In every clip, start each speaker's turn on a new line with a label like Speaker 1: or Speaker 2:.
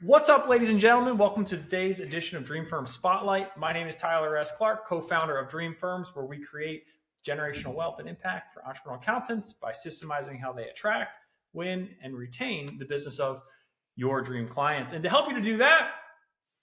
Speaker 1: What's up, ladies and gentlemen? Welcome to today's edition of Dream Firm Spotlight. My name is Tyler S. Clark, co-founder of Dream Firms, where we create generational wealth and impact for entrepreneurial accountants by systemizing how they attract, win, and retain the business of your dream clients. And to help you to do that,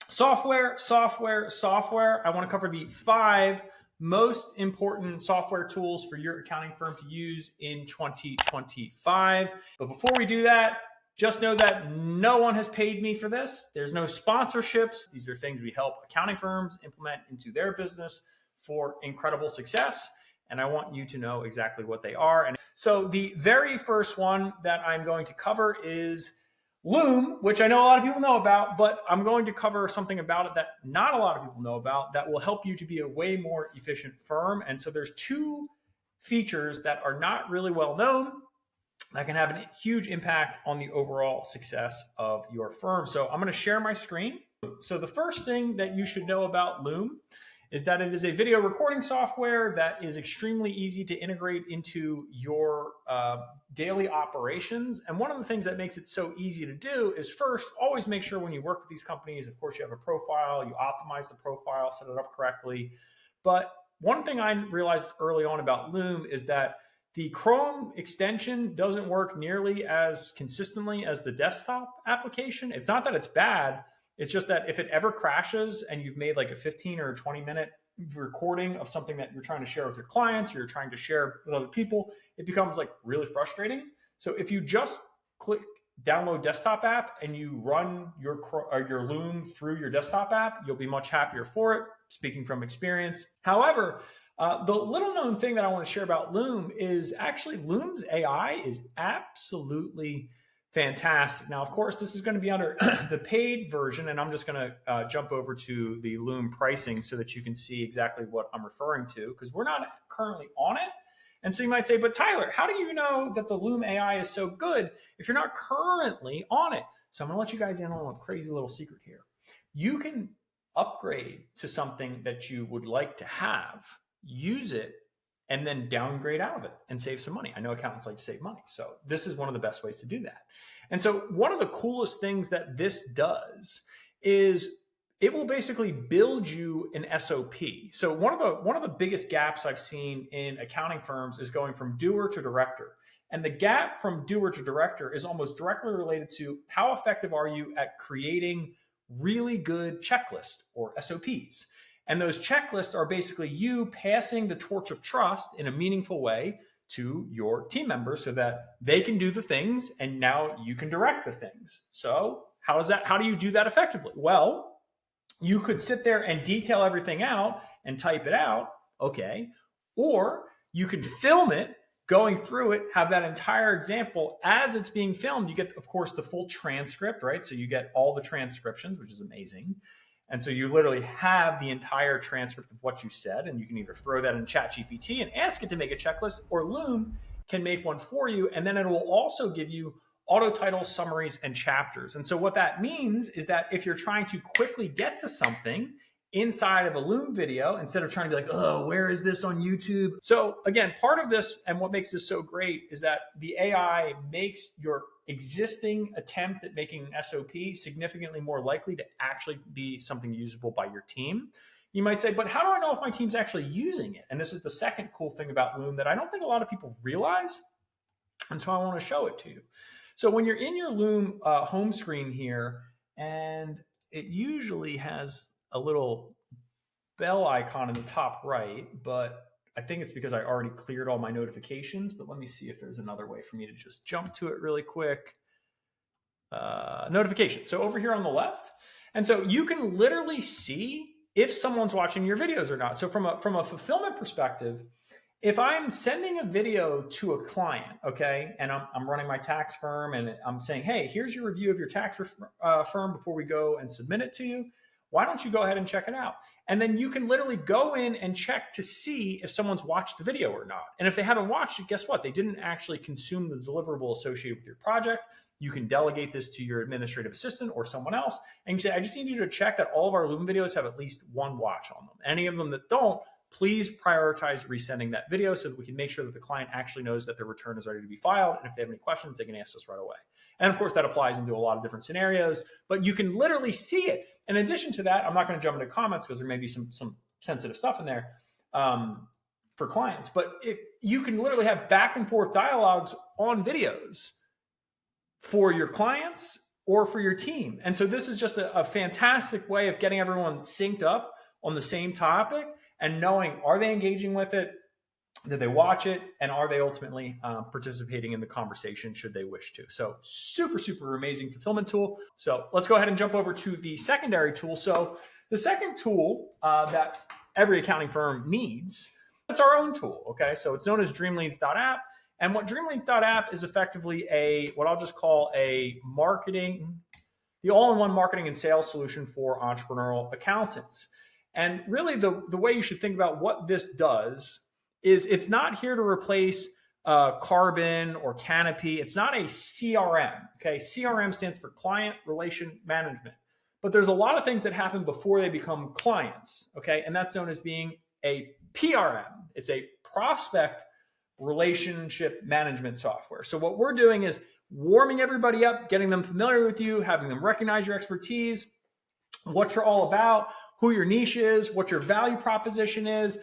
Speaker 1: software. I want to cover the 5 most important software tools for your accounting firm to use in 2025. But before we do that, just know that no one has paid me for this. There's no sponsorships. These are things we help accounting firms implement into their business for incredible success. And I want you to know exactly what they are. And so the very first one that I'm going to cover is Loom, which I know a lot of people know about, but I'm going to cover something about it that not a lot of people know about that will help you to be a way more efficient firm. And so there's 2 features that are not really well known that can have a huge impact on the overall success of your firm. So I'm going to share my screen. So the first thing that you should know about Loom is that it is a video recording software that is extremely easy to integrate into your daily operations. And one of the things that makes it so easy to do is, first, always make sure when you work with these companies, of course, you have a profile, you optimize the profile, set it up correctly. But one thing I realized early on about Loom is that the Chrome extension doesn't work nearly as consistently as the desktop application. It's not that it's bad. It's just that if it ever crashes and you've made like a 15 or 20-minute recording of something that you're trying to share with your clients, or you're trying to share with other people, it becomes like really frustrating. So if you just click download desktop app and you run your Loom through your desktop app, you'll be much happier for it, speaking from experience. However, the little known thing that I want to share about Loom is actually Loom's AI is absolutely fantastic. Now, of course, this is going to be under the paid version, and I'm just going to jump over to the Loom pricing so that you can see exactly what I'm referring to, because we're not currently on it. And so you might say, but Tyler, how do you know that the Loom AI is so good if you're not currently on it? So I'm going to let you guys in on a crazy little secret here. You can upgrade to something that you would like to have, use it, and then downgrade out of it and save some money. I know accountants like to save money. So this is one of the best ways to do that. And so one of the coolest things that this does is it will basically build you an SOP. So one of the biggest gaps I've seen in accounting firms is going from doer to director. And the gap from doer to director is almost directly related to how effective are you at creating really good checklists or SOPs. And those checklists are basically you passing the torch of trust in a meaningful way to your team members so that they can do the things and now you can direct the things. So how do you do that effectively? Well, you could sit there and detail everything out and type it out, okay? Or you can film it, going through it, have that entire example as it's being filmed. You get, of course, the full transcript, right? So you get all the transcriptions, which is amazing. And so you literally have the entire transcript of what you said, and you can either throw that in ChatGPT and ask it to make a checklist, or Loom can make one for you. And then it will also give you auto titles, summaries, and chapters. And so what that means is that if you're trying to quickly get to something inside of a Loom video, instead of trying to be like, oh, where is this on YouTube? So again, part of this and what makes this so great is that the AI makes your existing attempt at making an SOP significantly more likely to actually be something usable by your team. You might say, but how do I know if my team's actually using it? And this is the second cool thing about Loom that I don't think a lot of people realize. And so I want to show it to you. So when you're in your Loom home screen here, and it usually has a little bell icon in the top right, but I think it's because I already cleared all my notifications, but let me see if there's another way for me to just jump to it really quick. Notifications. So over here on the left. And so you can literally see if someone's watching your videos or not. So from a fulfillment perspective, if I'm sending a video to a client, okay, and I'm running my tax firm and I'm saying, hey, here's your review of your tax firm before we go and submit it to you. Why don't you go ahead and check it out? And then you can literally go in and check to see if someone's watched the video or not. And if they haven't watched it, guess what? They didn't actually consume the deliverable associated with your project. You can delegate this to your administrative assistant or someone else. And you say, I just need you to check that all of our Loom videos have at least 1 watch on them. Any of them that don't, please prioritize resending that video so that we can make sure that the client actually knows that their return is ready to be filed. And if they have any questions, they can ask us right away. And of course, that applies into a lot of different scenarios, but you can literally see it. In addition to that, I'm not going to jump into comments because there may be some sensitive stuff in there for clients, but if you can literally have back and forth dialogues on videos for your clients or for your team. And so this is just a fantastic way of getting everyone synced up on the same topic and knowing, are they engaging with it? Did they watch it? And are they ultimately participating in the conversation should they wish to? So super, super amazing fulfillment tool. So let's go ahead and jump over to the secondary tool. So the second tool that every accounting firm needs, it's our own tool. Okay. So it's known as dreamleads.app. And what dreamleads.app is effectively what I'll just call the all-in-one marketing and sales solution for entrepreneurial accountants. And really the way you should think about what this does is it's not here to replace Carbon or Canopy. It's not a CRM. Okay. CRM stands for Client Relation Management. But there's a lot of things that happen before they become clients. Okay. And that's known as being a PRM. It's a prospect relationship management software. So what we're doing is warming everybody up, getting them familiar with you, having them recognize your expertise, what you're all about, who your niche is, what your value proposition is,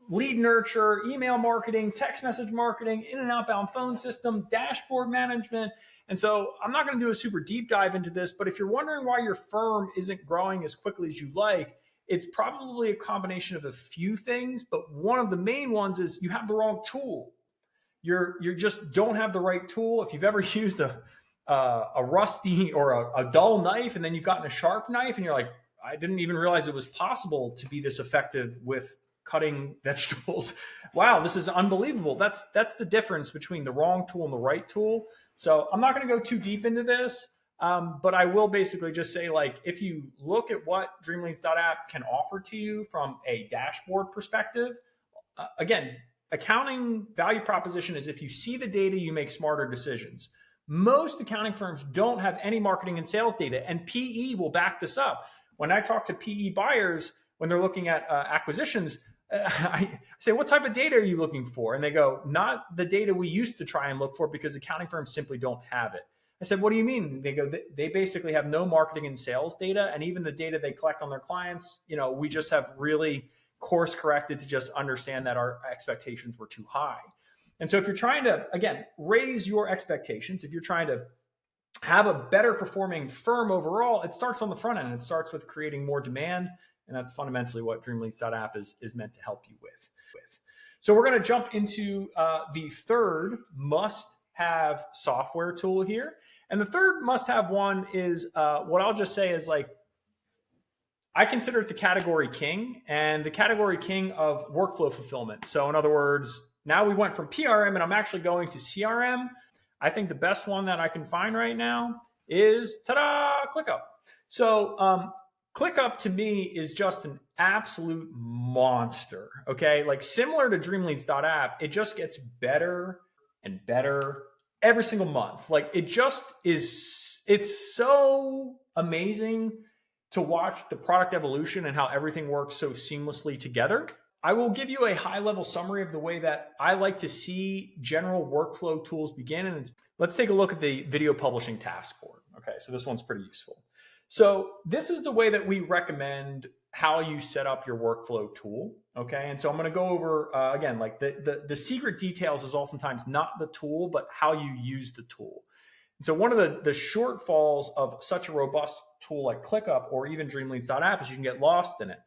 Speaker 1: lead nurture, email marketing, text message marketing, in and outbound phone system, dashboard management. And so I'm not going to do a super deep dive into this, but if you're wondering why your firm isn't growing as quickly as you like, it's probably a combination of a few things, but one of the main ones is you have the wrong tool. You just don't have the right tool. If you've ever used a rusty or a dull knife and then you've gotten a sharp knife and you're like, I didn't even realize it was possible to be this effective with cutting vegetables. Wow, this is unbelievable. That's the difference between the wrong tool and the right tool. So I'm not going to go too deep into this, but I will basically just say, like, if you look at what dreamleads.app can offer to you from a dashboard perspective, again, accounting value proposition is if you see the data, you make smarter decisions. Most accounting firms don't have any marketing and sales data, and PE will back this up. When I talk to PE buyers, when they're looking at acquisitions, I say, what type of data are you looking for? And they go, not the data we used to try and look for because accounting firms simply don't have it. I said, what do you mean? They go, they basically have no marketing and sales data. And even the data they collect on their clients, we just have really course corrected to just understand that our expectations were too high. And so if you're trying to, again, raise your expectations, if you're trying to have a better performing firm overall, it starts on the front end. It starts with creating more demand. And that's fundamentally what dreamleads.app is meant to help you with. So we're going to jump into the third must-have software tool here. And the third must-have one is what I'll just say is, like, I consider it the category king and the category king of workflow fulfillment. So in other words, now we went from PRM and I'm actually going to CRM. I think the best one that I can find right now is, ta-da, ClickUp. So ClickUp to me is just an absolute monster, okay? Like, similar to dreamleads.app, it just gets better and better every single month. Like, it just is, it's so amazing to watch the product evolution and how everything works so seamlessly together. I will give you a high-level summary of the way that I like to see general workflow tools begin. And let's take a look at the video publishing task board. Okay, so this one's pretty useful. So this is the way that we recommend how you set up your workflow tool. Okay, and so I'm going to go over, again, like the secret details is oftentimes not the tool, but how you use the tool. And so one of the shortfalls of such a robust tool like ClickUp or even dreamleads.app is you can get lost in it.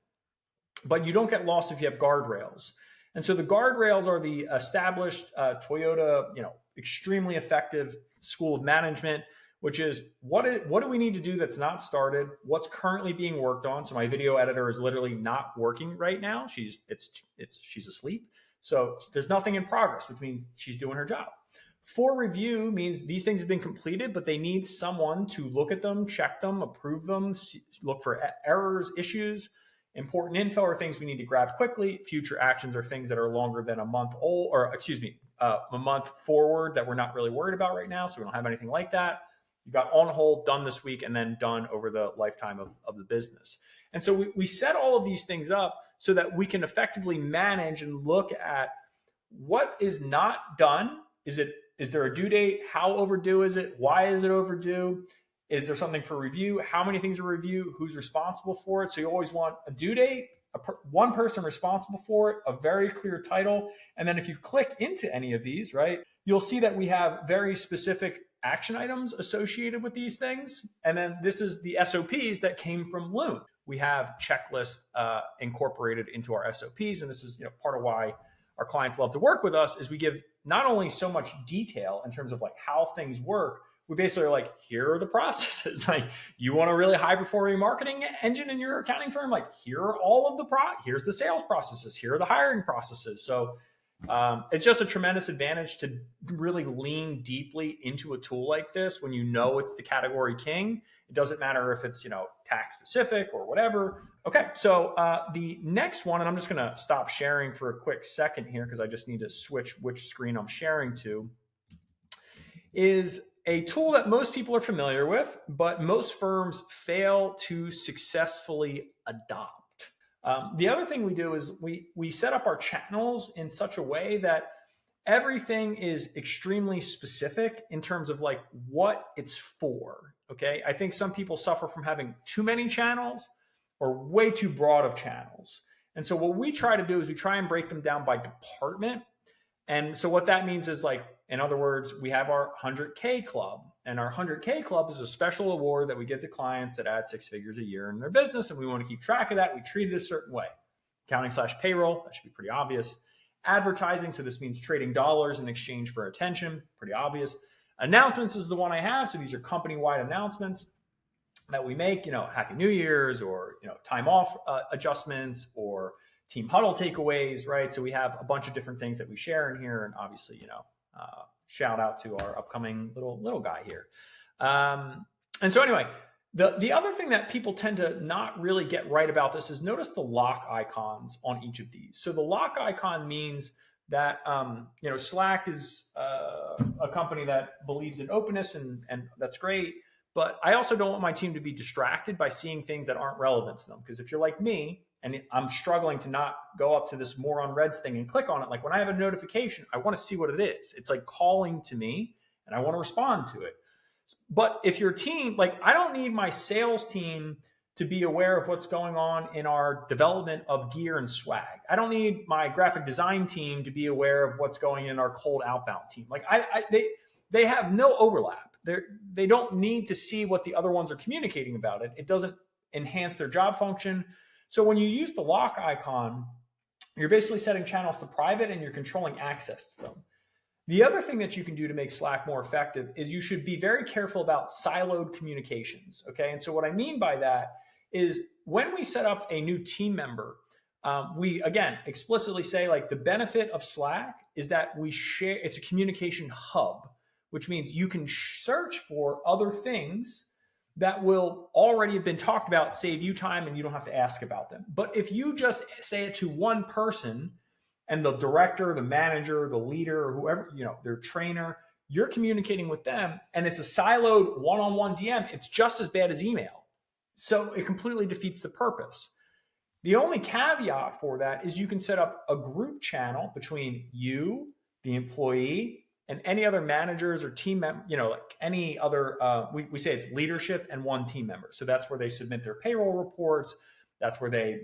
Speaker 1: But you don't get lost if you have guardrails. And so the guardrails are the established Toyota, extremely effective school of management, which is what do we need to do that's not started? What's currently being worked on? So my video editor is literally not working right now. She's asleep. So there's nothing in progress, which means she's doing her job. For review means these things have been completed, but they need someone to look at them, check them, approve them, look for errors, issues. Important info are things we need to grab quickly. Future actions are things that are longer than a month old, a month forward that we're not really worried about right now. So we don't have anything like that. You got on hold, done this week, and then done over the lifetime of the business. And so we set all of these things up so that we can effectively manage and look at what is not done. Is it Is there a due date? How overdue is it? Why is it overdue? Is there something for review? How many things are review? Who's responsible for it? So you always want a due date, one person responsible for it, a very clear title. And then if you click into any of these, right, you'll see that we have very specific action items associated with these things. And then this is the SOPs that came from Loon. We have checklists incorporated into our SOPs. And this is part of why our clients love to work with us, is we give not only so much detail in terms of like how things work, we basically are like, here are the processes. Like, you want a really high performing marketing engine in your accounting firm? Like, here are all of the here's the sales processes. Here are the hiring processes. So it's just a tremendous advantage to really lean deeply into a tool like this when you know it's the category king. It doesn't matter if it's, tax specific or whatever. Okay, so the next one, and I'm just going to stop sharing for a quick second here because I just need to switch which screen I'm sharing to, is a tool that most people are familiar with, but most firms fail to successfully adopt. The other thing we do is we set up our channels in such a way that everything is extremely specific in terms of like what it's for. Okay, I think some people suffer from having too many channels or way too broad of channels. And so what we try to do is we try and break them down by department. And so what that means is, like, in other words, we have our 100K club, and our 100K club is a special award that we give to clients that add 6 figures a year in their business. And we want to keep track of that. We treat it a certain way. Accounting/payroll, that should be pretty obvious. Advertising, so this means trading dollars in exchange for attention, pretty obvious. Announcements is the one I have. So these are company-wide announcements that we make, Happy New Year's, or, time off adjustments, or team huddle takeaways, right? So we have a bunch of different things that we share in here, and obviously, shout out to our upcoming little guy here. And so anyway, the other thing that people tend to not really get right about this is notice the lock icons on each of these. So the lock icon means that, Slack is a company that believes in openness, and that's great. But I also don't want my team to be distracted by seeing things that aren't relevant to them. Because if you're like me, and I'm struggling to not go up to this more on Reds thing and click on it, like when I have a notification, I want to see what it is. It's like calling to me, and I want to respond to it. But if your team, like, I don't need my sales team to be aware of what's going on in our development of gear and swag. I don't need my graphic design team to be aware of what's going in our cold outbound team. Like, they have no overlap. They don't need to see what the other ones are communicating about it. It doesn't enhance their job function. So when you use the lock icon, you're basically setting channels to private, and you're controlling access to them. The other thing that you can do to make Slack more effective is you should be very careful about siloed communications. Okay. And so what I mean by that is, when we set up a new team member, we, again, explicitly say, like, the benefit of Slack is that we share, it's a communication hub, which means you can search for other things that will already have been talked about, save you time, and you don't have to ask about them. But if you just say it to one person, and the director, the manager, the leader, or whoever, their trainer, you're communicating with them, and it's a siloed one-on-one DM, it's just as bad as email. So it completely defeats the purpose. The only caveat for that is you can set up a group channel between you, the employee, and any other managers or team members, like any other, we say it's leadership and one team member. So that's where they submit their payroll reports. That's where they,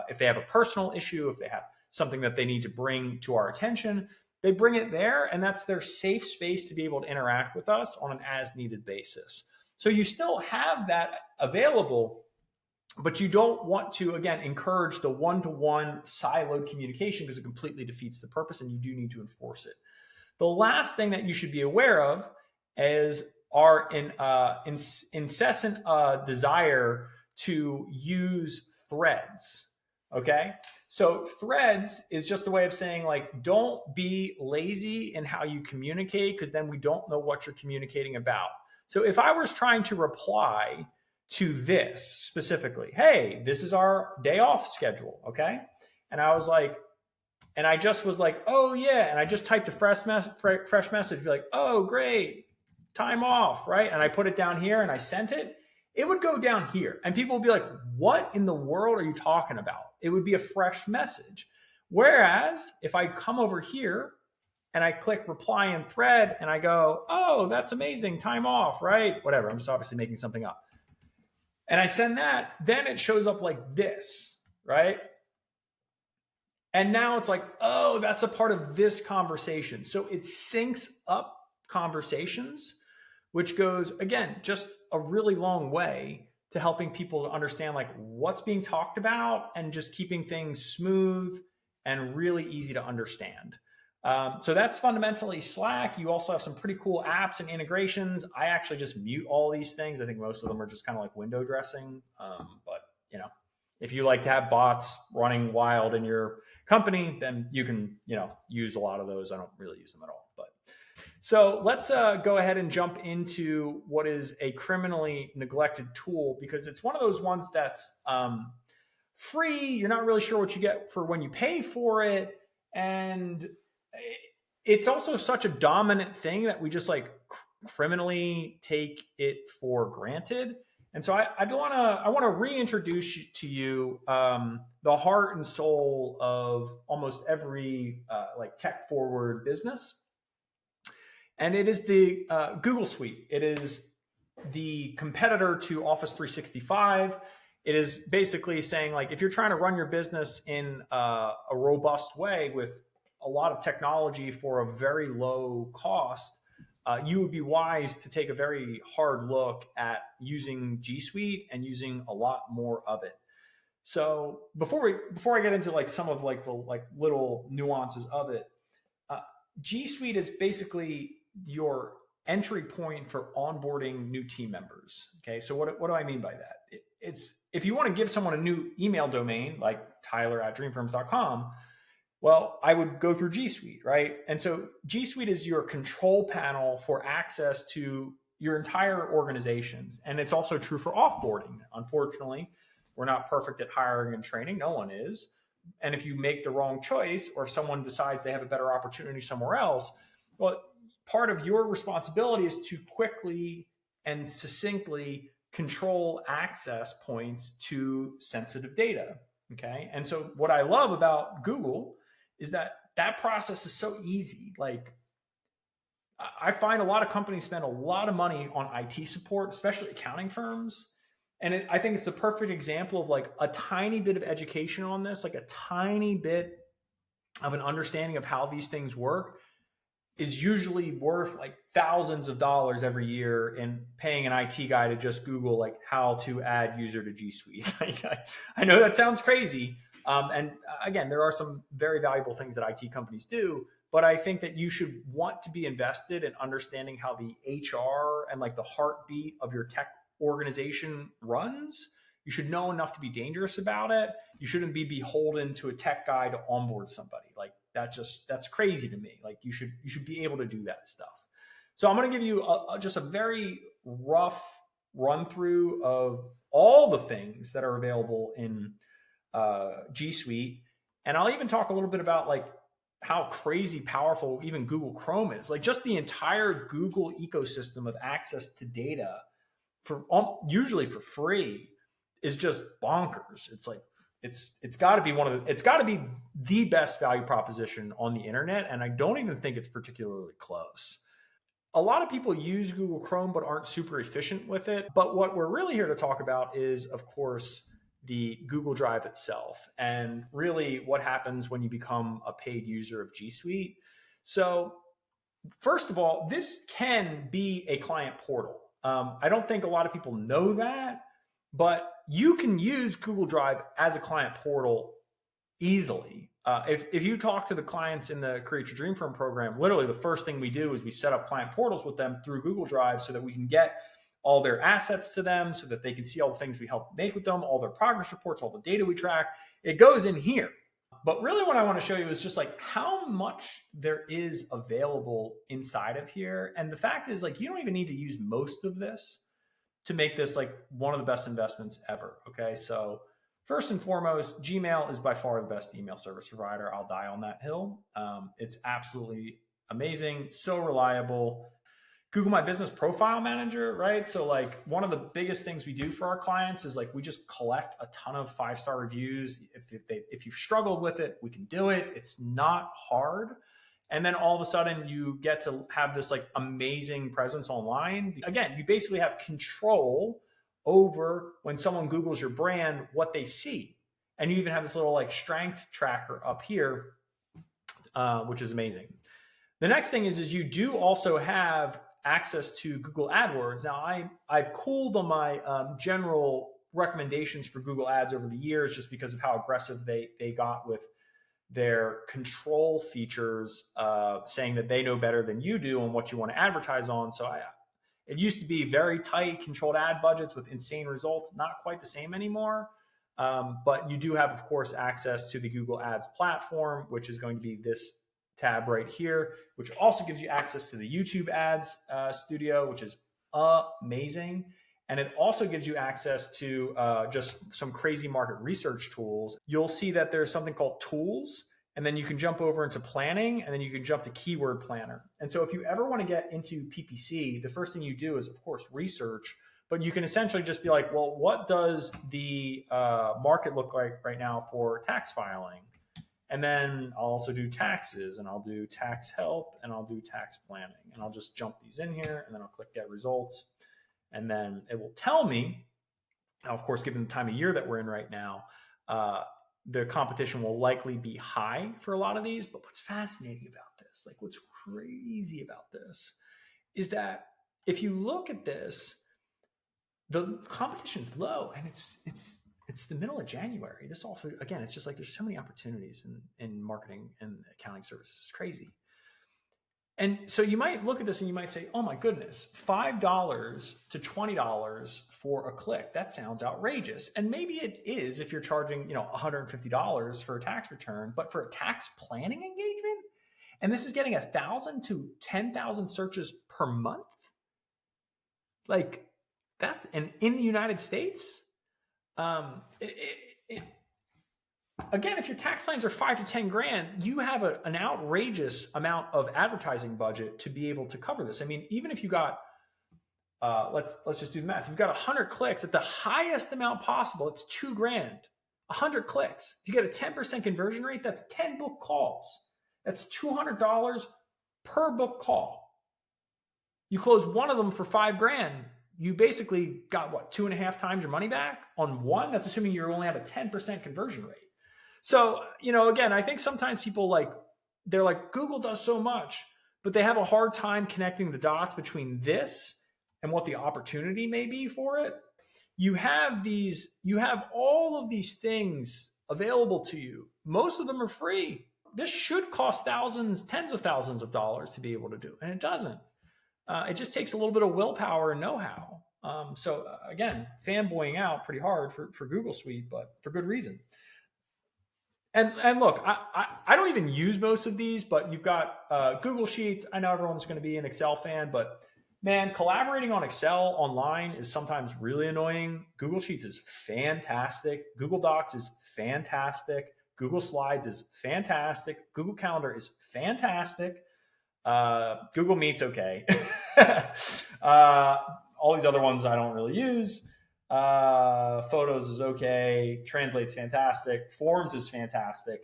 Speaker 1: if they have a personal issue, if they have something that they need to bring to our attention, they bring it there, and that's their safe space to be able to interact with us on an as-needed basis. So you still have that available, but you don't want to, again, encourage the one-to-one siloed communication, because it completely defeats the purpose, and you do need to enforce it. The last thing that you should be aware of is our incessant desire to use threads. Okay. So threads is just a way of saying, like, don't be lazy in how you communicate, because then we don't know what you're communicating about. So if I was trying to reply to this specifically, hey, this is our day off schedule. Okay. And I was like, and I just was like, oh yeah. And I just typed a fresh message, be like, oh, great, time off. Right. And I put it down here and I sent it. It would go down here, and people would be like, what in the world are you talking about? It would be a fresh message. Whereas if I come over here and I click reply in thread and I go, oh, that's amazing, time off, right? Whatever, I'm just obviously making something up. And I send that, then it shows up like this, right? And now it's like, oh, that's a part of this conversation. So it syncs up conversations, which goes, again, just a really long way to helping people to understand like what's being talked about and just keeping things smooth and really easy to understand. So that's fundamentally Slack. You also have some pretty cool apps and integrations. I actually just mute all these things. I think most of them are just kind of like window dressing. But you know, if you like to have bots running wild in your company, then you can, use a lot of those. I don't really use them at all, but so let's go ahead and jump into what is a criminally neglected tool, because it's one of those ones that's free. You're not really sure what you get for when you pay for it. And it's also such a dominant thing that we just like criminally take it for granted. And so I want to reintroduce to you the heart and soul of almost every like tech forward business. And it is the Google Suite. It is the competitor to Office 365. It is basically saying, like, if you're trying to run your business in a robust way with a lot of technology for a very low cost, you would be wise to take a very hard look at using G Suite and using a lot more of it. So before I get into like some of like the like little nuances of it, G Suite is basically your entry point for onboarding new team members. Okay, so what do I mean by that? It's if you want to give someone a new email domain like tyler@dreamfirms.com, well, I would go through G Suite, right? And so G Suite is your control panel for access to your entire organizations. And it's also true for offboarding. Unfortunately, we're not perfect at hiring and training. No one is. And if you make the wrong choice, or if someone decides they have a better opportunity somewhere else, well, part of your responsibility is to quickly and succinctly control access points to sensitive data. Okay. And so what I love about Google is that process is so easy. Like, I find a lot of companies spend a lot of money on IT support, especially accounting firms. And I think it's the perfect example of like a tiny bit of education on this, like a tiny bit of an understanding of how these things work is usually worth like thousands of dollars every year in paying an IT guy to just Google like how to add user to G Suite. I know that sounds crazy. And again, there are some very valuable things that IT companies do, but I think that you should want to be invested in understanding how the HR and like the heartbeat of your tech organization runs. You should know enough to be dangerous about it. You shouldn't be beholden to a tech guy to onboard somebody. Like that's crazy to me. Like you should be able to do that stuff. So I'm going to give you just a very rough run through of all the things that are available in G Suite. And I'll even talk a little bit about like how crazy powerful even Google Chrome is. Like just the entire Google ecosystem of access to data for usually for free is just bonkers. It's like it's got to be the best value proposition on the internet, and I don't even think it's particularly close. A lot of people use Google Chrome but aren't super efficient with it. But what we're really here to talk about is, of course, the Google Drive itself, and really what happens when you become a paid user of G Suite. So first of all, this can be a client portal. I don't think a lot of people know that, but you can use Google Drive as a client portal easily. If you talk to the clients in the Create Your Dream Firm program, literally the first thing we do is we set up client portals with them through Google Drive so that we can get all their assets to them, so that they can see all the things we help make with them, all their progress reports, all the data we track. It goes in here. But really what I want to show you is just like how much there is available inside of here. And the fact is, like, you don't even need to use most of this to make this like one of the best investments ever. Okay. So first and foremost, Gmail is by far the best email service provider. I'll die on that hill. It's absolutely amazing. So reliable. Google My Business Profile Manager, right? So like one of the biggest things we do for our clients is like we just collect a ton of 5-star reviews. If you've struggled with it, we can do it. It's not hard. And then all of a sudden you get to have this like amazing presence online. Again, you basically have control over when someone Googles your brand, what they see. And you even have this little like strength tracker up here, which is amazing. The next thing is you do also have access to Google AdWords. Now I've cooled on my general recommendations for Google Ads over the years, just because of how aggressive they got with their control features, saying that they know better than you do on what you want to advertise on. So it used to be very tight, controlled ad budgets with insane results. Not quite the same anymore. But you do have, of course, access to the Google Ads platform, which is going to be this tab right here, which also gives you access to the YouTube Ads Studio, which is amazing. And it also gives you access to just some crazy market research tools. You'll see that there's something called tools, and then you can jump over into planning, and then you can jump to keyword planner. And so if you ever want to get into PPC, the first thing you do is, of course, research, but you can essentially just be like, well, what does the market look like right now for tax filing? And then I'll also do taxes, and I'll do tax help, and I'll do tax planning, and I'll just jump these in here, and then I'll click get results. And then it will tell me, now, of course, given the time of year that we're in right now, the competition will likely be high for a lot of these. But what's fascinating about this, like what's crazy about this, is that if you look at this, the competition's low, and it's the middle of January. This also, again, it's just like there's so many opportunities in marketing and accounting services. It's crazy. And so you might look at this and you might say, oh my goodness, $5 to $20 for a click. That sounds outrageous. And maybe it is if you're charging, $150 for a tax return, but for a tax planning engagement, and this is getting 1,000 to 10,000 searches per month, like that's, and in the United States, again, if your tax plans are 5 to 10 grand, you have an outrageous amount of advertising budget to be able to cover this. I mean, even if you got, let's just do the math. If you've got 100 clicks at the highest amount possible, it's 2 grand. 100 clicks. If you get a 10% conversion rate, that's 10 book calls. That's $200 per book call. You close one of them for 5 grand. You basically got what, 2.5 times your money back on one? That's assuming you only have a 10% conversion rate. So, again, I think sometimes people they're like, Google does so much, but they have a hard time connecting the dots between this and what the opportunity may be for it. You have all of these things available to you. Most of them are free. This should cost thousands, tens of thousands of dollars to be able to do, and it doesn't. It just takes a little bit of willpower and know-how. So again, fanboying out pretty hard for Google Suite, but for good reason. And look, I don't even use most of these, but you've got Google Sheets. I know everyone's going to be an Excel fan, but man, collaborating on Excel online is sometimes really annoying. Google Sheets is fantastic. Google Docs is fantastic. Google Slides is fantastic. Google Calendar is fantastic. Google Meet's okay. All these other ones I don't really use. Photos is okay. Translate's fantastic. Forms is fantastic.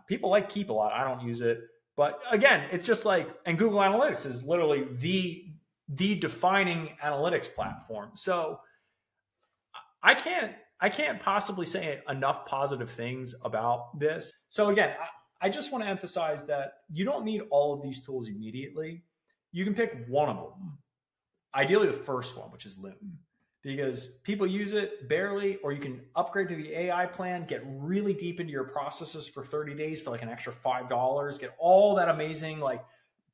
Speaker 1: People like Keep a lot. I don't use it. But again, it's just and Google Analytics is literally the defining analytics platform. So I can't possibly say enough positive things about this. So again, I just want to emphasize that you don't need all of these tools immediately. You can pick one of them. Ideally the first one, which is Loom, because people use it barely, or you can upgrade to the AI plan, get really deep into your processes for 30 days for an extra $5, get all that amazing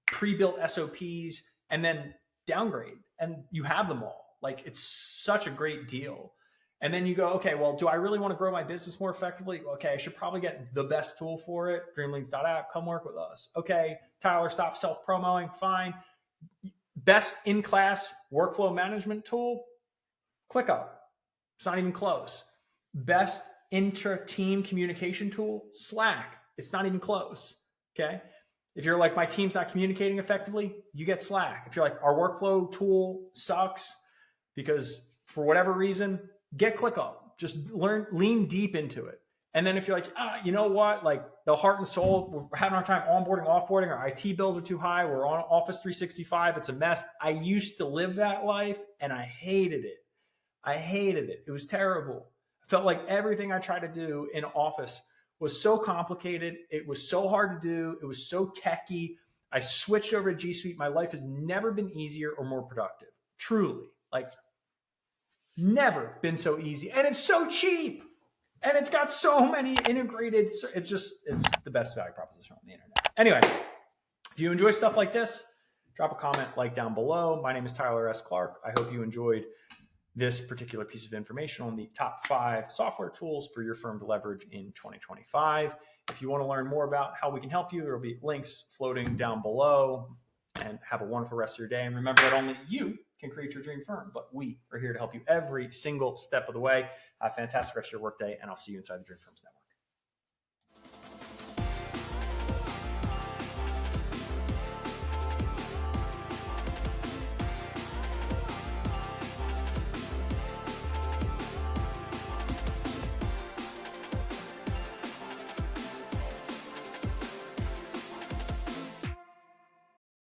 Speaker 1: pre-built SOPs, and then downgrade, and you have them all. It's such a great deal. And then you go, okay, well, do I really want to grow my business more effectively? Okay, I should probably get the best tool for it, dreamleads.app, come work with us. Okay, Tyler, stop self-promoting, fine. Best in-class workflow management tool, ClickUp. It's not even close. Best intra-team communication tool, Slack. It's not even close, okay? If you're my team's not communicating effectively, you get Slack. If you're our workflow tool sucks because for whatever reason, get ClickUp. Just lean deep into it. And then if you're like, you know what, like the heart and soul, we're having our time onboarding, offboarding, our IT bills are too high, we're on Office 365, it's a mess. I used to live that life and I hated it. I hated it. It was terrible. I felt like everything I tried to do in Office was so complicated. It was so hard to do. It was so techy. I switched over to G Suite. My life has never been easier or more productive. Truly. Like, never been so easy. And it's so cheap. And it's got so many integrated. It's the best value proposition on the internet. Anyway, if you enjoy stuff like this, drop a comment, like down below. My name is Tyler S. Clark. I hope you enjoyed this particular piece of information on the top 5 software tools for your firm to leverage in 2025. If you want to learn more about how we can help you, there will be links floating down below. And have a wonderful rest of your day. And remember that only you can create your dream firm, but we are here to help you every single step of the way. Have a fantastic rest of your workday, and I'll see you inside the Dream Firms Network.